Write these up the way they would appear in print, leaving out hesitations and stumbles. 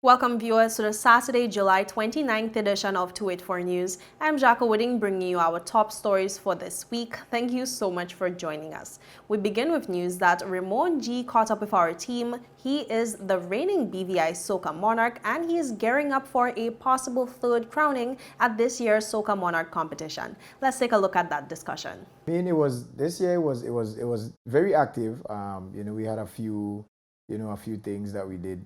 Welcome viewers to the Saturday, July 29th edition of 284 News. I'm Jacko Whitting bringing you our top stories for this week. Thank you so much for joining us. We begin with news that Ramon G caught up with our team. He is the reigning BVI Soca Monarch and he is gearing up for a possible third crowning at this year's Soca Monarch competition. Let's take a look at that discussion. I mean, this year was very active. We had a few things that we did.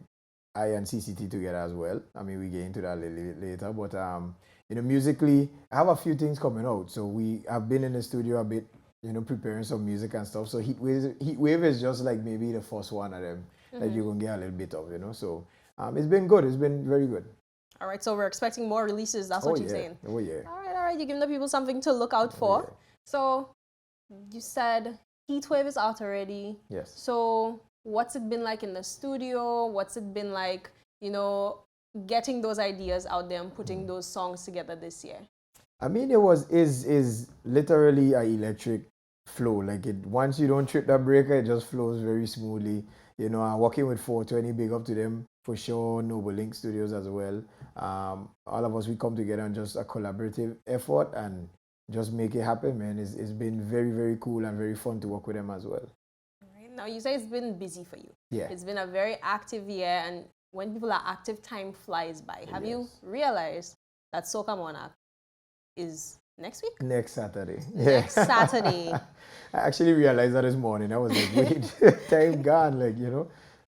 I and CCT together as well. I mean, we get into that a little bit later, but musically, I have a few things coming out. So we have been in the studio a bit, preparing some music and stuff. So Heatwave is just like maybe the first one of them that you're gonna get a little bit of, So it's been good. It's been very good. All right, so we're expecting more releases. That's what you're saying. Oh yeah. All right. You're giving the people something to look out for. Yeah. So you said Heatwave is out already. Yes. So what's it been like in the studio? What's it been like, getting those ideas out there and putting those songs together this year? I mean, is literally an electric flow. Like once you don't trip that breaker, it just flows very smoothly. I'm working with 420, big up to them for sure. Noble Link Studios as well. All of us, we come together and just a collaborative effort and just make it happen, man. It's been very, very cool and very fun to work with them as well. Now, you say it's been busy for you. Yeah. It's been a very active year, and when people are active, time flies by. Have you realized that Soca Monarch is next week? Next Saturday. Next Saturday. I actually realized that this morning. I was like, wait, time gone,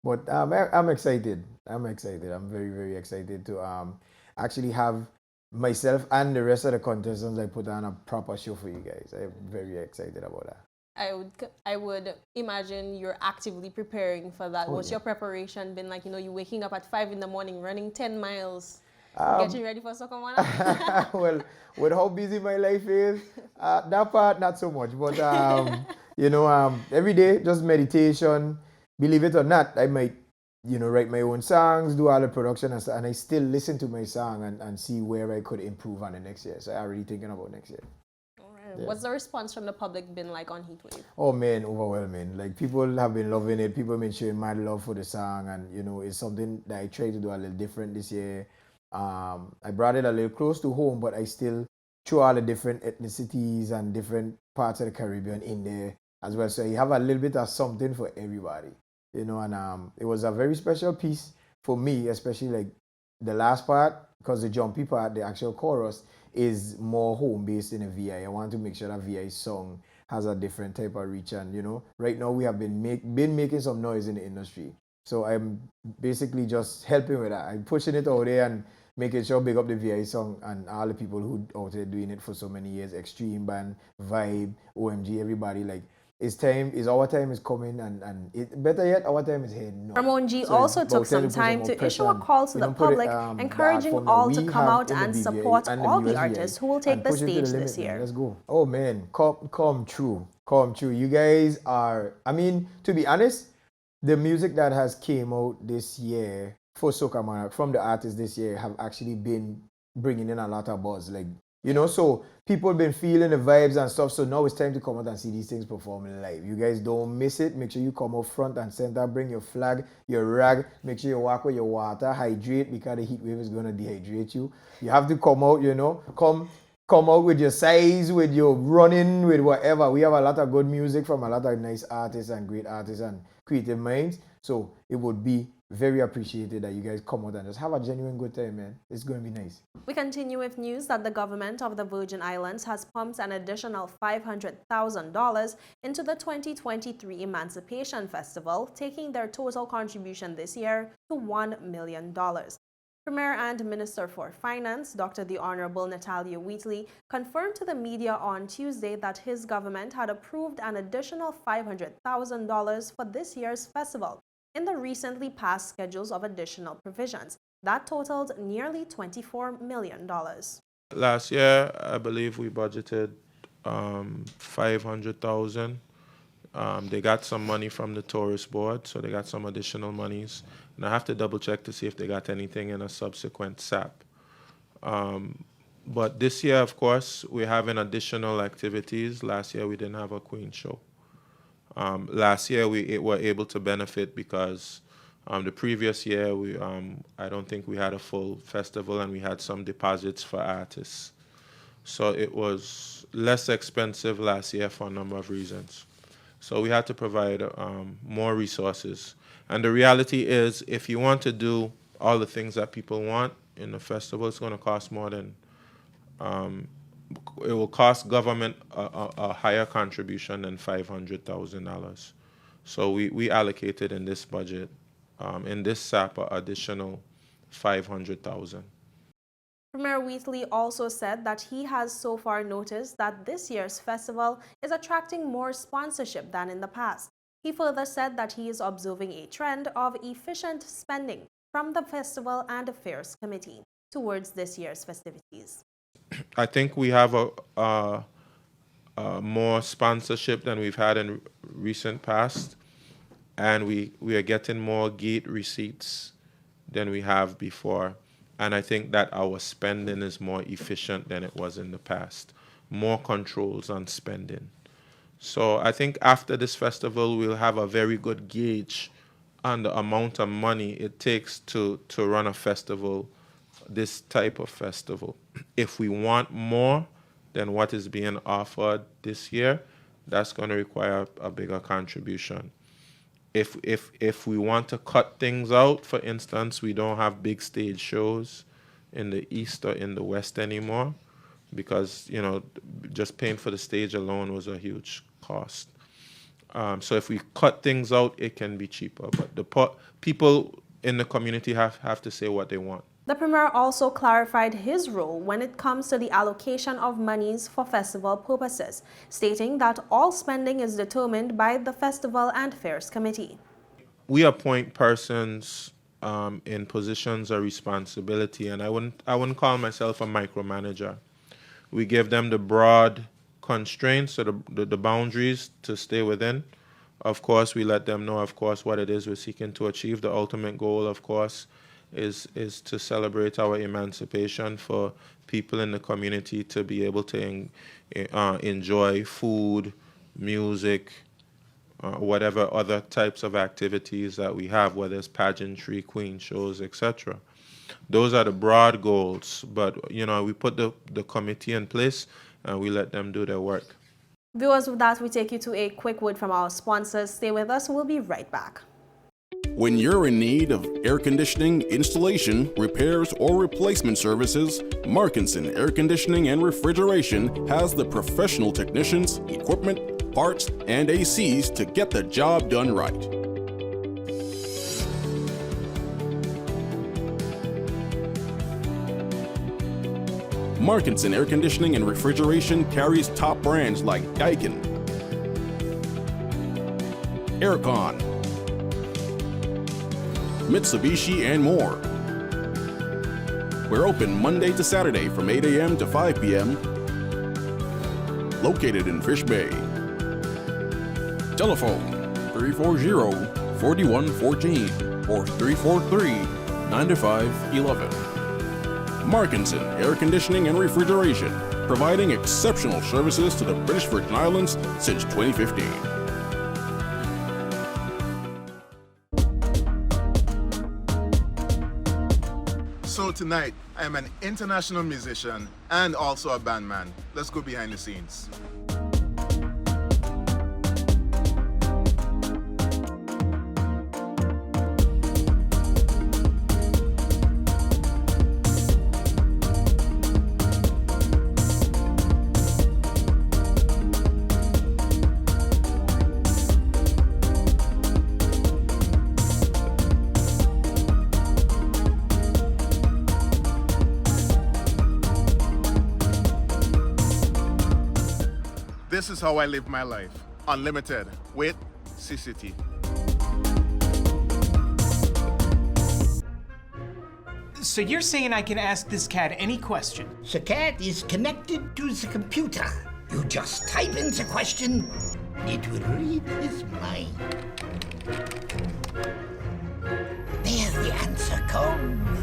But I'm excited. I'm very, very excited to actually have myself and the rest of the contestants put on a proper show for you guys. I'm very excited about that. I would imagine you're actively preparing for that. What's your preparation been like? You're waking up at 5 in the morning, running 10 miles, getting ready for Soca Monarch? Well, with how busy my life is, that part not so much. But every day just meditation. Believe it or not, I might write my own songs, do all the production and stuff, and I still listen to my song and see where I could improve on the next year. So I'm already thinking about next year. Yeah. What's the response from the public been like on Heatwave? Oh man, overwhelming. Like people have been loving it. People have been showing mad love for the song, and it's something that I try to do a little different this year. I brought it a little close to home, but I still threw all the different ethnicities and different parts of the Caribbean in there as well. So you have a little bit of something for everybody, and it was a very special piece for me, especially like the last part, because the jumpy part, the actual chorus, is more home-based in a VI. I want to make sure that VI song has a different type of reach. And, right now we have been making some noise in the industry. So I'm basically just helping with that. I'm pushing it out there and making sure big up the VI song and all the people who out there doing it for so many years. Extreme Band, Vibe, OMG, everybody. Like, our time is coming, and better yet, our time is here now. Ramon G also took some time to issue a call to the public, encouraging all to come out and support all the artists who will take the stage this year. Let's go. Oh man, come true. You guys are, to be honest, the music that has came out this year for Soca Monarch from the artists this year have actually been bringing in a lot of buzz. So people have been feeling the vibes and stuff. So now it's time to come out and see these things performing live. You guys don't miss it. Make sure you come out front and center. Bring your flag, your rag. Make sure you walk with your water. Hydrate, because the heat wave is going to dehydrate you. You have to come out, come out with your size, with your running, with whatever. We have a lot of good music from a lot of nice artists and great artists and creative minds. So it would be very appreciated that you guys come out and just have a genuine good time, man. It's going to be nice. We continue with news that the government of the Virgin Islands has pumped an additional $500,000 into the 2023 Emancipation Festival, taking their total contribution this year to $1 million. Premier and Minister for Finance, Dr. the Honorable Natalia Wheatley, confirmed to the media on Tuesday that his government had approved an additional $500,000 for this year's festival in the recently passed schedules of additional provisions. That totaled nearly $24 million. Last year, I believe we budgeted $500,000. They got some money from the tourist board, so they got some additional monies. And I have to double check to see if they got anything in a subsequent SAP. But this year, of course, we're having additional activities. Last year, we didn't have a Queen show. Last year, we were able to benefit because The previous year, I don't think we had a full festival, and we had some deposits for artists. So it was less expensive last year for a number of reasons. So we had to provide more resources. And the reality is, if you want to do all the things that people want in the festival, it's going to cost more than, it will cost government a higher contribution than $500,000. So we allocated in this budget, in this SAP, an additional $500,000. Premier Wheatley also said that he has so far noticed that this year's festival is attracting more sponsorship than in the past. He further said that he is observing a trend of efficient spending from the Festival and Affairs Committee towards this year's festivities. I think we have a more sponsorship than we've had in recent past, and we are getting more gate receipts than we have before. And I think that our spending is more efficient than it was in the past. More controls on spending. So I think after this festival, we'll have a very good gauge on the amount of money it takes to run a festival, this type of festival. If we want more than what is being offered this year, that's going to require a bigger contribution. If we want to cut things out, for instance, we don't have big stage shows in the East or in the West anymore, because, you know, just paying for the stage alone was a huge cost. So if we cut things out, it can be cheaper. But the people in the community have to say what they want. The Premier also clarified his role when it comes to the allocation of monies for festival purposes, stating that all spending is determined by the Festival and Fairs Committee. We appoint persons in positions of responsibility, and I wouldn't call myself a micromanager. We give them the broad constraints or the boundaries to stay within. Of course, we let them know, of course, what it is we're seeking to achieve. The ultimate goal, of course, is to celebrate our emancipation, for people in the community to be able to enjoy food, music, whatever other types of activities that we have, whether it's pageantry, queen shows, etc. Those are the broad goals, but, you know, we put the committee in place and we let them do their work. Viewers, with that, we take you to a quick word from our sponsors. Stay with us, we'll be right back. When you're in need of air conditioning, installation, repairs, or replacement services, Markinson Air Conditioning and Refrigeration has the professional technicians, equipment, parts, and ACs to get the job done right. Markinson Air Conditioning and Refrigeration carries top brands like Daikin, Aircon, Mitsubishi, and more. We're open Monday to Saturday from 8 a.m. to 5 p.m. Located in Fish Bay. Telephone 340-4114 or 343-9511. Markinson Air Conditioning and Refrigeration, providing exceptional services to the British Virgin Islands since 2015. So tonight, I am an international musician and also a bandman. Let's go behind the scenes. This is how I live my life. Unlimited with CCT. So you're saying I can ask this cat any question? The cat is connected to the computer. You just type in the question, it will read his mind. There the answer comes.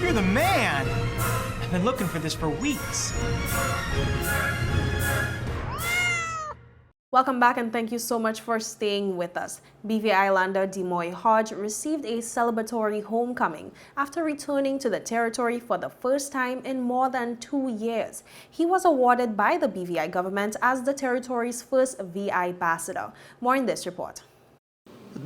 You're the man! I've been looking for this for weeks. Welcome back and thank you so much for staying with us. BV Islander Demoy Hodge received a celebratory homecoming after returning to the territory for the first time in more than 2 years. He was awarded by the BVI government as the territory's first VI ambassador. More in this report.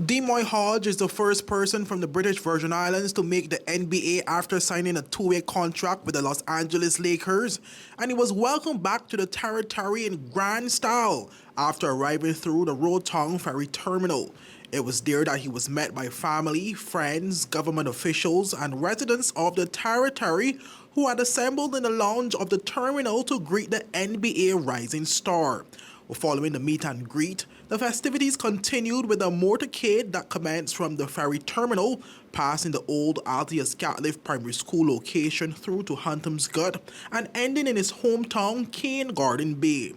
Demoy Hodge is the first person from the British Virgin Islands to make the NBA after signing a two-way contract with the Los Angeles Lakers, and he was welcomed back to the territory in grand style after arriving through the Rotown Ferry Terminal. It was there that he was met by family, friends, government officials, and residents of the territory who had assembled in the lounge of the terminal to greet the NBA rising star. Following the meet and greet, the festivities continued with a motorcade that commenced from the ferry terminal, passing the old Altius Catliff Primary School location through to Huntom's Gut and ending in his hometown, Cane Garden Bay.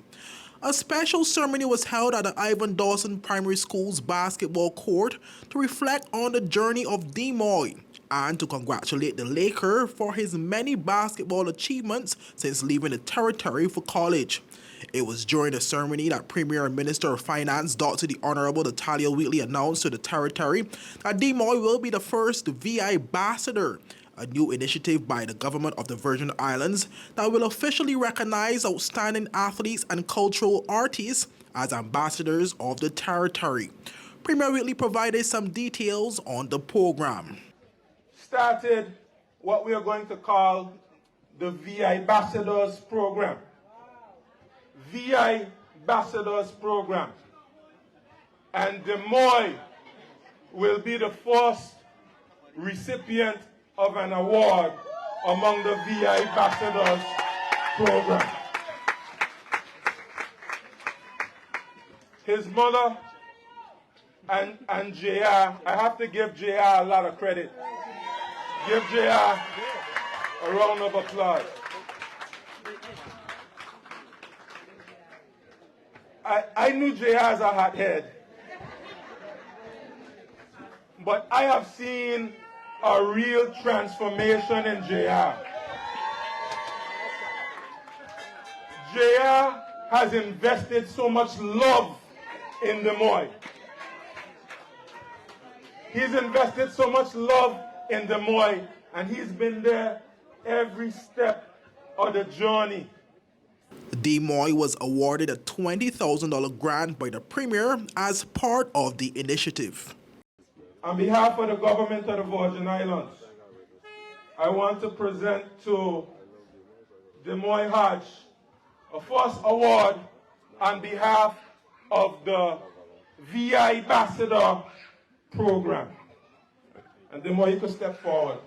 A special ceremony was held at the Ivan Dawson Primary School's basketball court to reflect on the journey of Demoy and to congratulate the Laker for his many basketball achievements since leaving the territory for college. It was during the ceremony that Premier and Minister of Finance, Dr. the Honorable Natalia Wheatley, announced to the territory that Demoy will be the first VI ambassador, a new initiative by the government of the Virgin Islands that will officially recognize outstanding athletes and cultural artists as ambassadors of the territory. Premier Wheatley provided some details on the program. Started what we are going to call the VI Ambassadors Program. VI Ambassadors Program. And Demoy will be the first recipient of an award among the VI Ambassadors Program. His mother and JR, I have to give JR a lot of credit. Give JR a round of applause. I knew JR as a hothead, but I have seen a real transformation in JR. JR has invested so much love in Demoy. He's invested so much love in Demoy, and he's been there every step of the journey. Demoy was awarded a $20,000 grant by the Premier as part of the initiative. On behalf of the government of the Virgin Islands, I want to present to Demoy Hodge a first award on behalf of the VI Ambassador Program. And Demoy, you can step forward.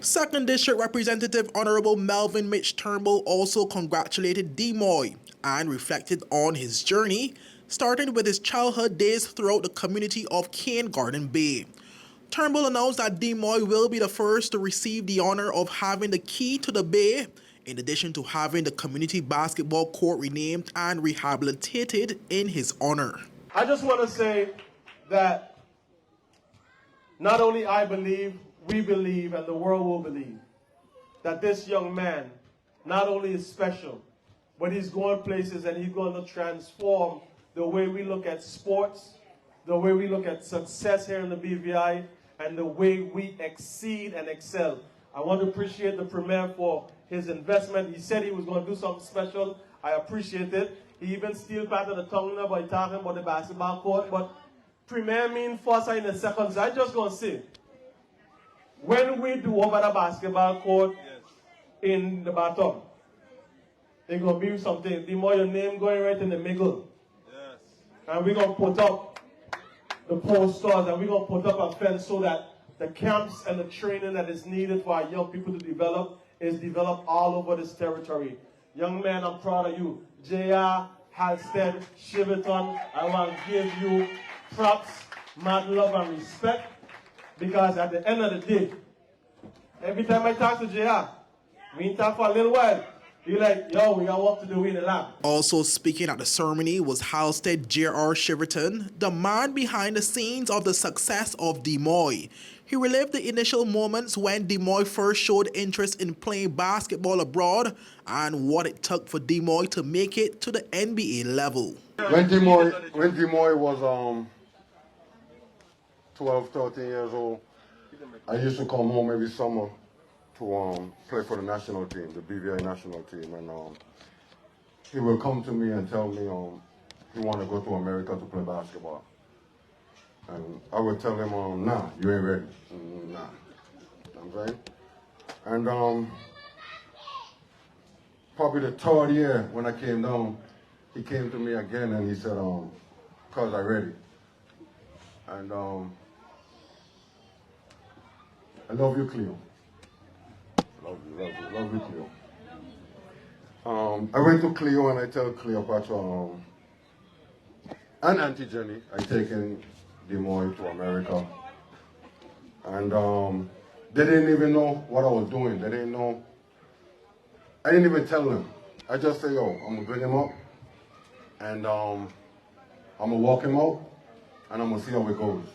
Second District Representative Honorable Melvin Mitch Turnbull also congratulated Demoy and reflected on his journey, starting with his childhood days throughout the community of Cane Garden Bay. Turnbull announced that Demoy will be the first to receive the honor of having the key to the bay, in addition to having the community basketball court renamed and rehabilitated in his honor. I just want to say that not only I believe, we believe, and the world will believe, that this young man not only is special, but he's going places and he's going to transform the way we look at sports, the way we look at success here in the BVI, and the way we exceed and excel. I want to appreciate the Premier for his investment. He said he was going to do something special. I appreciate it. He even still part of the tongue now by talking about the basketball court, but Premier mean first in the second. So I just going to say, when we do over the basketball court in the bottom, it's going to be something. The more your name going right in the middle. Yes. And we're going to put up the posters and we're going to put up a fence so that the camps and the training that is needed for our young people to develop is developed all over this territory. Young man, I'm proud of you. JR, Halstead, Shiverton, I want to give you props, mad love and respect. Because at the end of the day, every time I talk to JR, we talk for a little while, He like, yo, we got work to do in the lab. Also speaking at the ceremony was Halstead J.R. Shiverton, the man behind the scenes of the success of Demoy. He relived the initial moments when Demoy first showed interest in playing basketball abroad and what it took for Demoy to make it to the NBA level. When Demoy was 12, 13 years old, I used to come home every summer to play for the national team, the BVI national team, and he will come to me and tell me he want to go to America to play basketball. And I would tell him, nah, you ain't ready. Nah. You know what I'm saying? And probably the third year when I came down, he came to me again and he said, cause I'm ready. And I love you, Cleo. Love you, Cleo. I went to Cleo and I tell Cleopatra and Auntie Jenny, I taken Demoy to America. And they didn't even know what I was doing. They didn't know. I didn't even tell them. I just say, yo, I'm gonna bring him up and I'm gonna walk him out and I'm gonna see how it goes.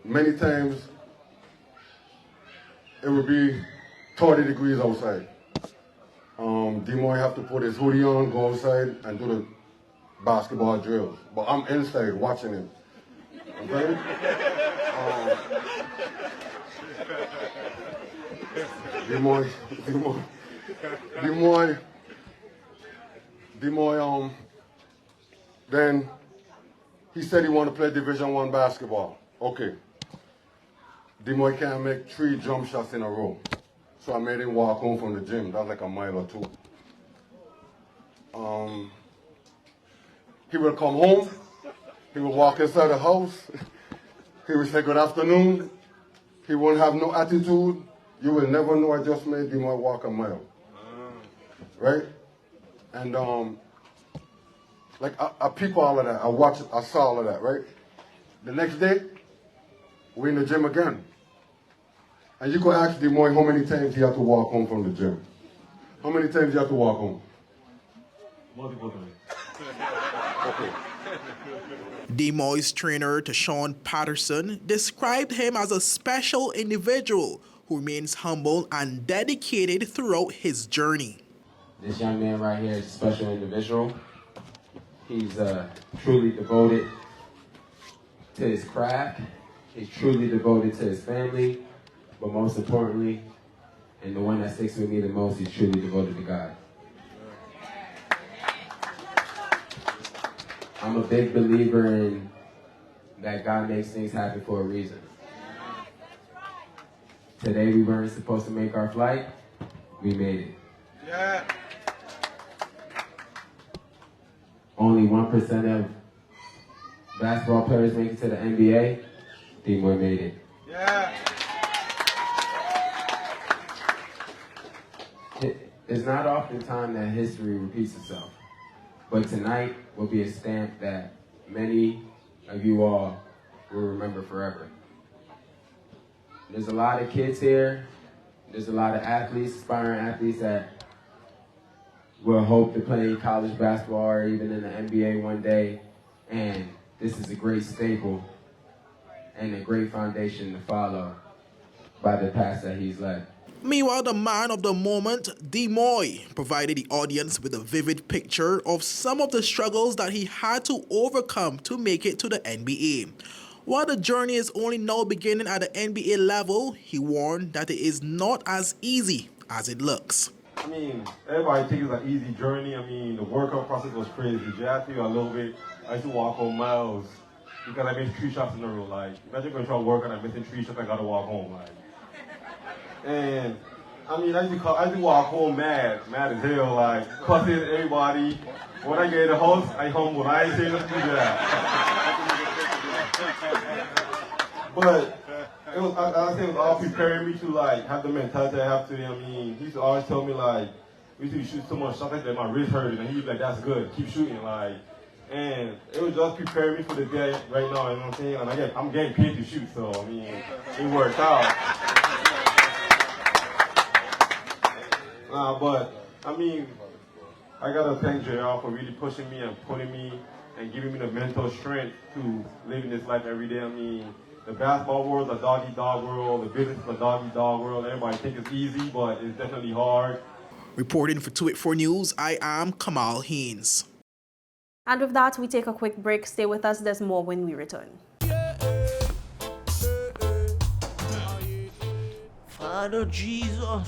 Many times it would be 30 degrees outside. Demoy have to put his hoodie on, go outside and do the basketball drills. But I'm inside watching him. Okay? Demoy, then he said he want to play Division I basketball. Okay. Demoy can't make 3 jump shots in a row. So I made him walk home from the gym. That was like a mile or 2. He will come home. He will walk inside the house. He will say good afternoon. He won't have no attitude. You will never know I just made Demoy walk a mile. Right? And like I peep all of that. I saw all of that, right? The next day, we're in the gym again. And you could ask Demoy how many times he had to walk home from the gym. How many times he had to walk home? Multiple times. Okay. Demoy's trainer, Tashawn Patterson, described him as a special individual who remains humble and dedicated throughout his journey. This young man right here is a special individual. He's truly devoted to his craft. He's truly devoted to his family. But most importantly, and the one that sticks with me the most, he's truly devoted to God. I'm a big believer in that God makes things happen for a reason. Today we weren't supposed to make our flight. We made it. Yeah. Only 1% of basketball players make it to the NBA. Demoy made it. Yeah. It's not often time that history repeats itself, but tonight will be a stamp that many of you all will remember forever. There's a lot of kids here. There's a lot of athletes, aspiring athletes that will hope to play college basketball or even in the NBA one day. And this is a great staple and a great foundation to follow by the path that he's led. Meanwhile, the man of the moment, Demoy, provided the audience with a vivid picture of some of the struggles that he had to overcome to make it to the NBA. While the journey is only now beginning at the NBA level, he warned that it is not as easy as it looks. I mean, everybody thinks it's an easy journey. I mean, the workout process was crazy. I feel a little bit. I used to walk home miles because I missed 3 shots in a row. Like, imagine going to try to work and I'm missing 3 shots, I got to walk home. Like, and I mean, I used to walk home mad as hell, like cussing everybody. When I get in the house, I humble. I ain't saying nothing to that. But it was, I say it was all preparing me to like have the mentality I have to. I mean, he used to always tell me like, we used to shoot so much shots like that, my wrist hurted, and he'd be like, "That's good, keep shooting." Like, and it was just preparing me for the day right now. You know what I'm saying? And I'm getting paid to shoot, so I mean, it worked out. I gotta thank JR for really pushing me and pulling me and giving me the mental strength to live in this life every day. The basketball world is a dog-eat-dog world, the business is a dog-eat-dog world. Everybody thinks it's easy, but it's definitely hard. Reporting for 284 News, I am Kamal Haynes. And with that, we take a quick break. Stay with us. There's more when we return. Father Jesus,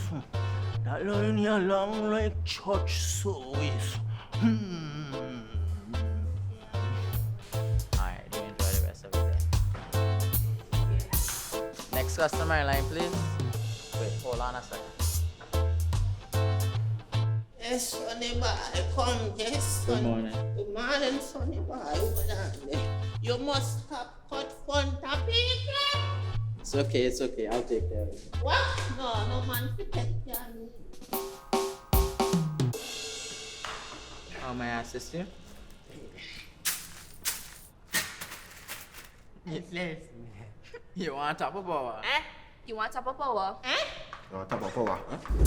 that line here long like church service. Alright, do enjoy the rest of the day. Next customer line, please. Wait, hold on a second. Yes, Sonny boy, come, yes, Good Sonny. morning. Good morning, Sonny boy. Over there. You must have cut fun people. It's okay, I'll take care of it. What? No man forget you. How may I assist you? You want top of power? You want top of power?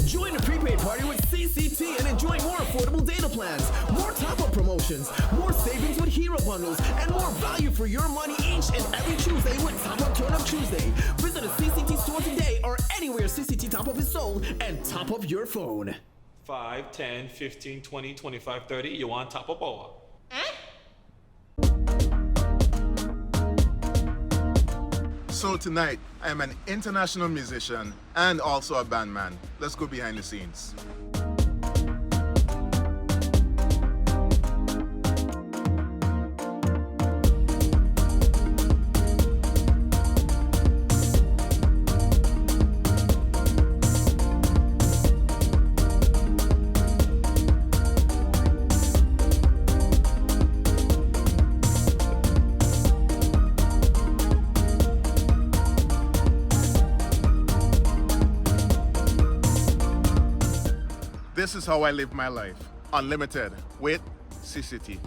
Join the prepaid party with CCT and enjoy more affordable data plans, more top-up promotions, more savings with hero bundles, and more value for your money each and every Tuesday with Top Up Turn Up Tuesday. Visit a CCT store today or anywhere CCT Top Up is sold and top up your phone. 5, 10, 15, 20, 25, 30. You want top of power? So tonight, I am an international musician and also a bandman. Let's go behind the scenes. This is how I live my life. Unlimited with CCT.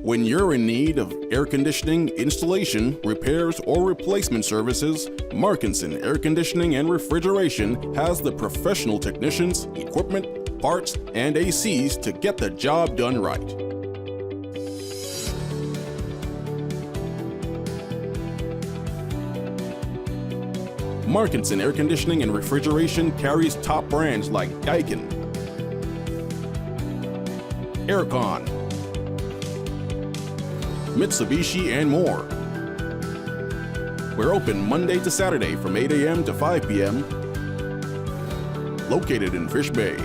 When you're in need of air conditioning installation, repairs, or replacement services, Markinson Air Conditioning and Refrigeration has the professional technicians, equipment, parts, and ACs to get the job done right. Markinson Air Conditioning and Refrigeration carries top brands like Daikin, Aircon, Mitsubishi, and more. We're open Monday to Saturday from 8 a.m. to 5 p.m. Located in Fish Bay.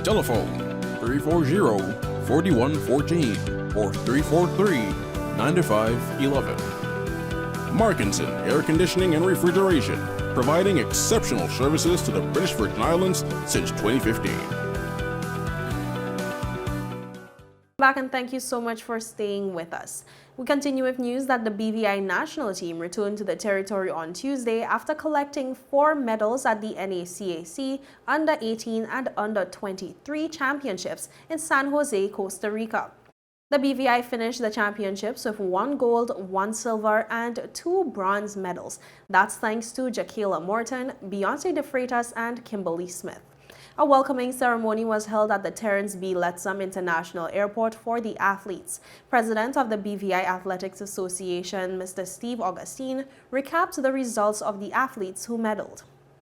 Telephone 340-4114 or 343-9511. Markinson Air Conditioning and Refrigeration, providing exceptional services to the British Virgin Islands since 2015. Back and thank you so much for staying with us. We continue with news that the BVI national team returned to the territory on Tuesday after collecting 4 medals at the NACAC Under 18 and Under 23 championships in San Jose, Costa Rica. The BVI finished the championships with 1 gold, 1 silver, and 2 bronze medals. That's thanks to Jaquela Morton, Beyonce De Freitas, and Kimberly Smith. A welcoming ceremony was held at the Terence B. Lettsome International Airport for the athletes. President of the BVI Athletics Association, Mr. Steve Augustine, recapped the results of the athletes who medaled.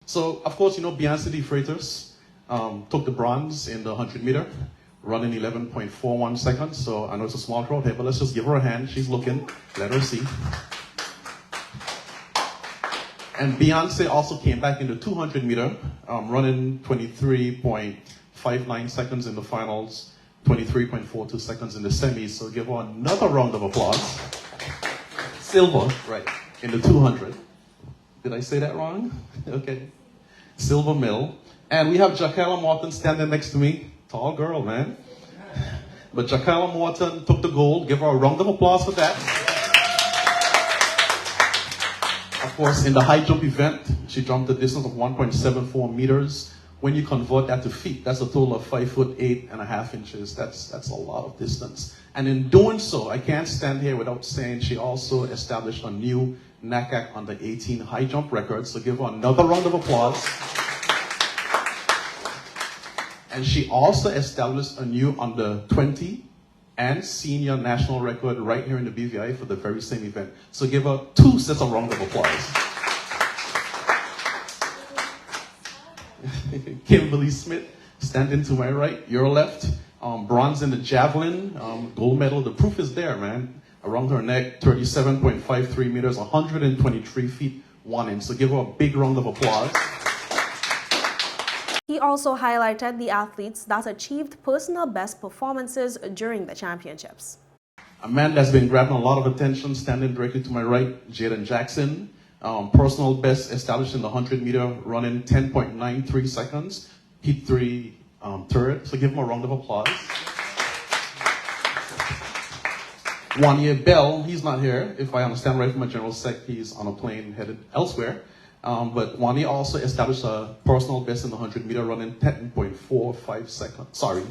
So, of course, Beyonce De Freitas took the bronze in the 100 meter, running 11.41 seconds. So I know it's a small crowd here, but let's just give her a hand. She's looking. Let her see. And Beyonce also came back in the 200 meter, running 23.59 seconds in the finals, 23.42 seconds in the semis. So give her another round of applause. Silver, right, in the 200. Did I say that wrong? Okay. Silver medal. And we have Jaquela Morton standing next to me. Tall girl, man. But Jaquela Morton took the gold. Give her a round of applause for that. Of course, in the high jump event, she jumped a distance of 1.74 meters, When you convert that to feet, that's a total of 5'8.5" That's a lot of distance. And in doing so, I can't stand here without saying she also established a new NACAC under 18 high jump record. So give her another round of applause. And she also established a new under 20 and senior national record right here in the BVI for the very same event. So give her 2 sets of round of applause. Kimberly Smith, standing to my right, your left. Bronze in the javelin, gold medal. The proof is there, man. Around her neck, 37.53 meters, 123 feet, 1 inch. So give her a big round of applause. He also highlighted the athletes that achieved personal best performances during the championships. A man that's been grabbing a lot of attention, standing directly to my right, Jaden Jackson. Personal best established in the 100-meter running 10.93 seconds. Heat 3 third. So give him a round of applause. Wanya Bell, he's not here. If I understand right from my general sec, he's on a plane headed elsewhere. But Wanya also established a personal best in the 100-meter running 10.45 seconds. Sorry,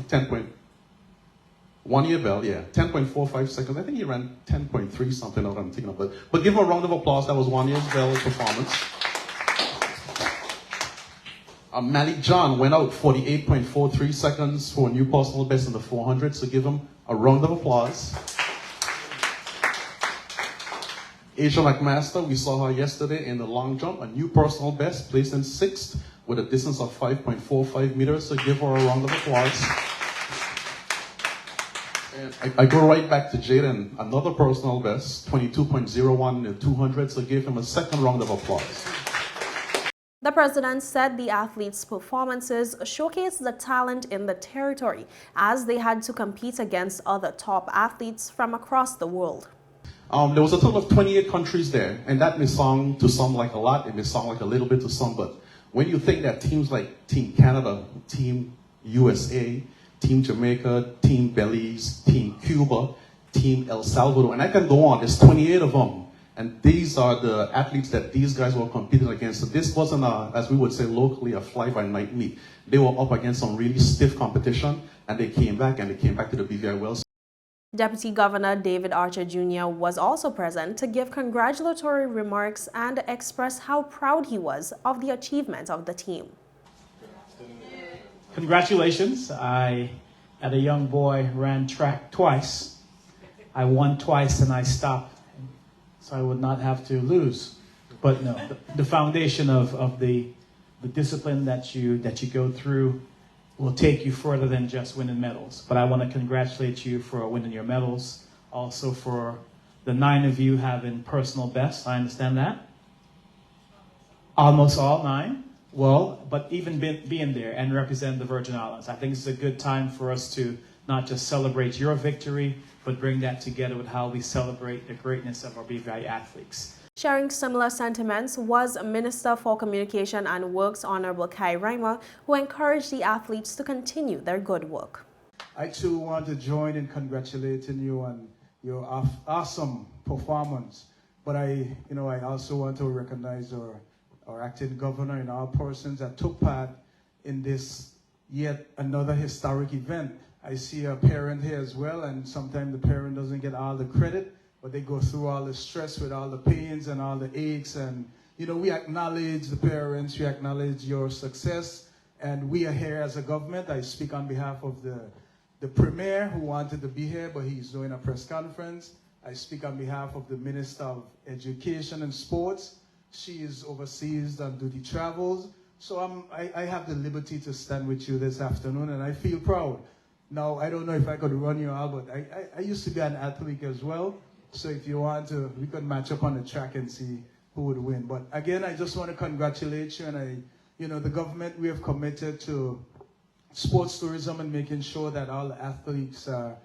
1 year Bell, yeah, 10.45 seconds. I think he ran 10.3 something, what I'm thinking of. But give him a round of applause. That was 1 year's Bell's performance. Malik John went out 48.43 seconds for a new personal best in the 400. So give him a round of applause. Asia McMaster, we saw her yesterday in the long jump, a new personal best, placed in 6th with a distance of 5.45 meters. So give her a round of applause. And I go right back to Jaden, another personal best, 22.01 in the 200. So give him a second round of applause. The president said the athletes' performances showcased the talent in the territory as they had to compete against other top athletes from across the world. There was a total of 28 countries there, and that may sound to some like a lot, it may sound like a little bit to some, but when you think that teams like Team Canada, Team USA, Team Jamaica, Team Belize, Team Cuba, Team El Salvador, and I can go on, there's 28 of them, and these are the athletes that these guys were competing against. So this wasn't, as we would say locally, a fly-by-night meet. They were up against some really stiff competition, and they came back to the BVI Wells. Deputy Governor David Archer Jr. was also present to give congratulatory remarks and express how proud he was of the achievement of the team. Congratulations. I, as a young boy, ran track twice. I won twice and I stopped, so I would not have to lose. But no, the foundation of the discipline that you go through will take you further than just winning medals. But I want to congratulate you for winning your medals, also for the 9 of you having personal bests. I understand that. Almost all 9. Well, but even being there and represent the Virgin Islands, I think it's a good time for us to not just celebrate your victory, but bring that together with how we celebrate the greatness of our BVI athletes. Sharing similar sentiments was Minister for Communication and Works Honorable Kai Reimer, who encouraged the athletes to continue their good work. I too want to join in congratulating you on your awesome performance, but I also want to recognize our acting governor and all persons that took part in this yet another historic event. I see a parent here as well, and sometimes the parent doesn't get all the credit, but they go through all the stress with all the pains and all the aches. And, we acknowledge the parents, we acknowledge your success, and we are here as a government. I speak on behalf of the Premier who wanted to be here, but he's doing a press conference. I speak on behalf of the Minister of Education and Sports. She is overseas on duty travels. So I have the liberty to stand with you this afternoon, and I feel proud. Now, I don't know if I could run you all, but I used to be an athlete as well. So if you want to, we could match up on the track and see who would win. But again, I just want to congratulate you. And the government, we have committed to sports tourism and making sure that all the athletes are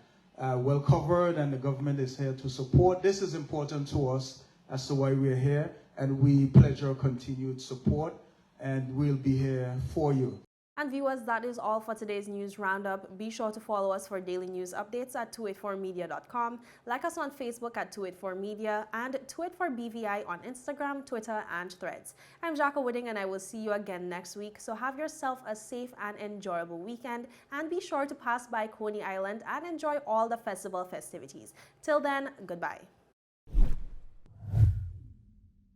well covered, and the government is here to support. This is important to us as to why we're here, and we pledge our continued support, and we'll be here for you. And viewers, that is all for today's news roundup. Be sure to follow us for daily news updates at 284media.com. Like us on Facebook at 284media and 284BVI on Instagram, Twitter, and Threads. I'm Jacka Wooding, and I will see you again next week. So have yourself a safe and enjoyable weekend, and be sure to pass by Coney Island and enjoy all the festival festivities. Till then, goodbye.